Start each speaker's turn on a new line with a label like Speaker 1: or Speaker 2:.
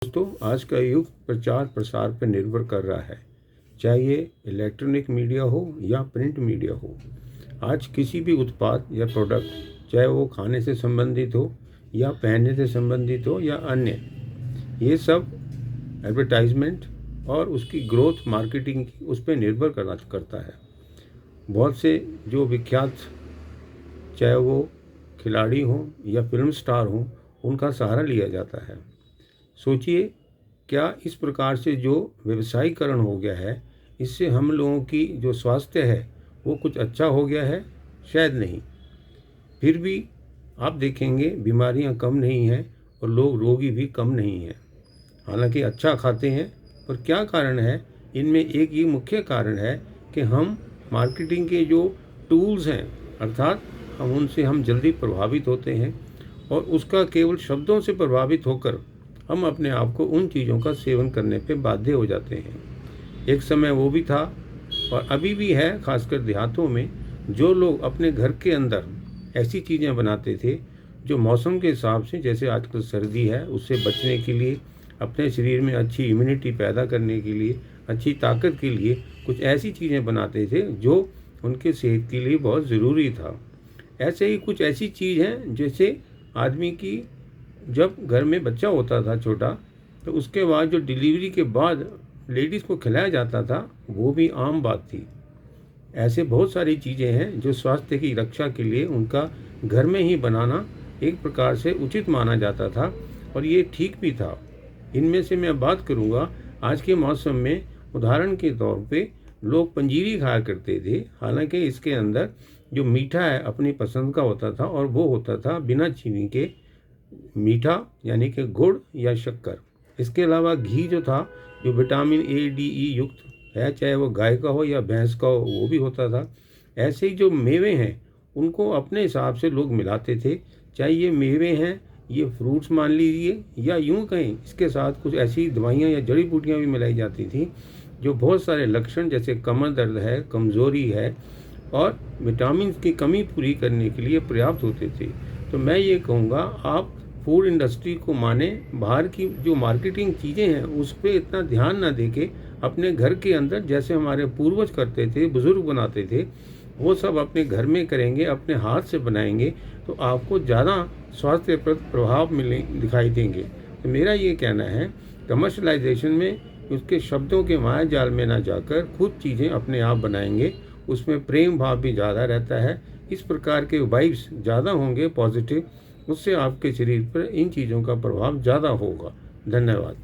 Speaker 1: दोस्तों, आज का युग प्रचार प्रसार पर निर्भर कर रहा है, चाहे ये इलेक्ट्रॉनिक मीडिया हो या प्रिंट मीडिया हो। आज किसी भी उत्पाद या प्रोडक्ट, चाहे वो खाने से संबंधित हो या पहनने से संबंधित हो या अन्य, ये सब एडवर्टाइजमेंट और उसकी ग्रोथ मार्केटिंग उस पर निर्भर करता है। बहुत से जो विख्यात, चाहे वो खिलाड़ी हों या फिल्म स्टार हों, उनका सहारा लिया जाता है। सोचिए, क्या इस प्रकार से जो व्यवसायीकरण हो गया है, इससे हम लोगों की जो स्वास्थ्य है वो कुछ अच्छा हो गया है? शायद नहीं। फिर भी आप देखेंगे बीमारियां कम नहीं हैं और लोग रोगी भी कम नहीं हैं। हालांकि अच्छा खाते हैं, पर क्या कारण है? इनमें एक ये मुख्य कारण है कि हम मार्केटिंग के जो टूल्स हैं, अर्थात हम जल्दी प्रभावित होते हैं और उसका केवल शब्दों से प्रभावित होकर हम अपने आप को उन चीज़ों का सेवन करने पे बाध्य हो जाते हैं। एक समय वो भी था और अभी भी है, खासकर देहातों में, जो लोग अपने घर के अंदर ऐसी चीज़ें बनाते थे जो मौसम के हिसाब से, जैसे आजकल सर्दी है, उससे बचने के लिए, अपने शरीर में अच्छी इम्यूनिटी पैदा करने के लिए, अच्छी ताकत के लिए कुछ ऐसी चीज़ें बनाते थे जो उनके सेहत के लिए बहुत ज़रूरी था। ऐसे ही कुछ ऐसी चीज़ हैं जैसे आदमी की जब घर में बच्चा होता था छोटा, तो उसके बाद जो डिलीवरी के बाद लेडीज़ को खिलाया जाता था, वो भी आम बात थी। ऐसे बहुत सारी चीज़ें हैं जो स्वास्थ्य की रक्षा के लिए उनका घर में ही बनाना एक प्रकार से उचित माना जाता था और ये ठीक भी था। इनमें से मैं बात करूँगा, आज के मौसम में उदाहरण के तौर पे लोग पंजीरी खाया करते थे। हालांकि इसके अंदर जो मीठा है अपनी पसंद का होता था और वो होता था बिना चीनी के मीठा, यानी कि गुड़ या शक्कर। इसके अलावा घी जो था, जो विटामिन ए डी ई युक्त है, चाहे वो गाय का हो या भैंस का हो, वो भी होता था। ऐसे ही जो मेवे हैं, उनको अपने हिसाब से लोग मिलाते थे। चाहे ये मेवे हैं, ये फ्रूट्स मान लीजिए, या यूं कहें इसके साथ कुछ ऐसी दवाइयाँ या जड़ी बूटियाँ भी मिलाई जाती थी जो बहुत सारे लक्षण, जैसे कमर दर्द है, कमज़ोरी है और विटामिन की कमी पूरी करने के लिए पर्याप्त होते थे। तो मैं ये कहूँगा, आप फूड इंडस्ट्री को माने, बाहर की जो मार्केटिंग चीज़ें हैं उस पर इतना ध्यान ना देके अपने घर के अंदर, जैसे हमारे पूर्वज करते थे, बुज़ुर्ग बनाते थे, वो सब अपने घर में करेंगे, अपने हाथ से बनाएंगे, तो आपको ज़्यादा स्वास्थ्य पर प्रभाव दिखाई देंगे। तो मेरा ये कहना है, कमर्शलाइजेशन में उसके शब्दों के माया जाल में ना जाकर खुद चीज़ें अपने आप बनाएंगे, उसमें प्रेम भाव भी ज़्यादा रहता है। इस प्रकार के वाइब्स ज़्यादा होंगे पॉजिटिव, उससे आपके शरीर पर इन चीज़ों का प्रभाव ज़्यादा होगा। धन्यवाद।